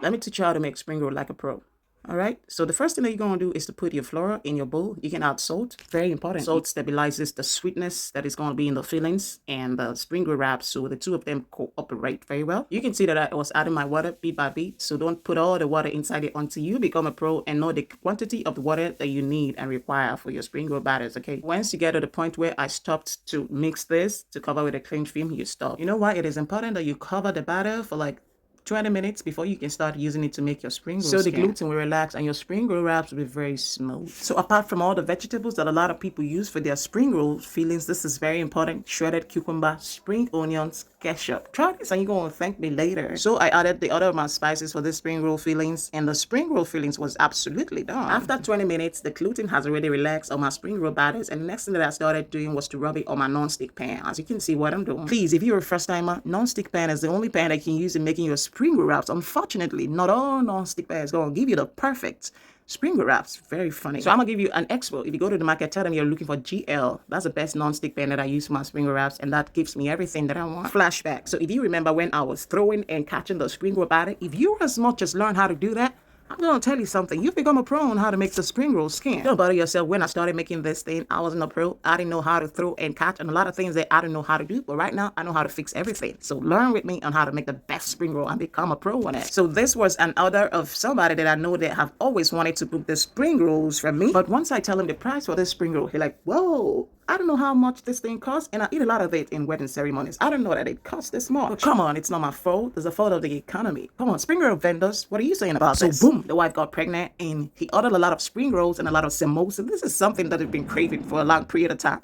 Let me teach you how to make spring roll like a pro. All right, so the first thing that you're going to do is to put your flour in your bowl. You can add salt, very important. Salt stabilizes the sweetness that is going to be in the fillings and the spring roll wraps, so the two of them cooperate very well. You can see that I was adding my water bit by bit, so don't put all the water inside it until you become a pro and know the quantity of the water that you need and require for your spring roll batters, okay? Once you get to the point where I stopped to mix this to cover with a cling film, you stop. You know why it is important that you cover the batter for like 20 minutes before you can start using it to make your spring rolls. So the gluten will relax and your spring roll wraps will be very smooth. So apart from all the vegetables that a lot of people use for their spring roll fillings, this is very important. Shredded cucumber, spring onions, ketchup. Try this and you're going to thank me later. So I added the other of my spices for the spring roll fillings, and the spring roll fillings was absolutely done. After 20 minutes, the gluten has already relaxed on my spring roll batters, and the next thing that I started doing was to rub it on my non-stick pan. As you can see what I'm doing. Please, if you're a first timer, non-stick pan is the only pan that you can use in making your spring roll wraps. Unfortunately, not all non-stick pans going to give you the perfect spring roll wraps. Very funny. So I'm going to give you an expo. If you go to the market, tell them you're looking for GL. That's the best non-stick pan that I use for my spring roll wraps, and that gives me everything that I want. Flashback. So if you remember when I was throwing and catching the spring roll batter, if you as much as learn how to do that, I'm going to tell you something. You've become a pro on how to make the spring roll skin. Don't bother yourself. When I started making this thing, I wasn't a pro. I didn't know how to throw and catch and a lot of things that I didn't know how to do. But right now, I know how to fix everything. So learn with me on how to make the best spring roll and become a pro on it. So this was an order of somebody that I know that have always wanted to book the spring rolls from me. But once I tell him the price for this spring roll, he's like, whoa, I don't know how much this thing costs, and I eat a lot of it in wedding ceremonies. I don't know that it costs this much. But come on, it's not my fault. It's the fault of the economy. Come on, spring roll vendors, what are you saying about this? So boom, the wife got pregnant, and he ordered a lot of spring rolls and a lot of samosa. This is something that I've been craving for a long period of time.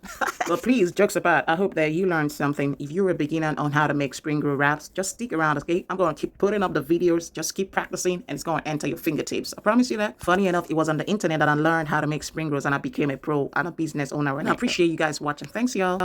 But please, jokes apart, I hope that you learned something. If you're a beginner on how to make spring roll wraps, just stick around, okay? I'm going to keep putting up the videos. Just keep practicing, and it's going to enter your fingertips. I promise you that. Funny enough, it was on the internet that I learned how to make spring rolls, and I became a pro and a business owner. And I appreciate you guys watching. Thanks, y'all.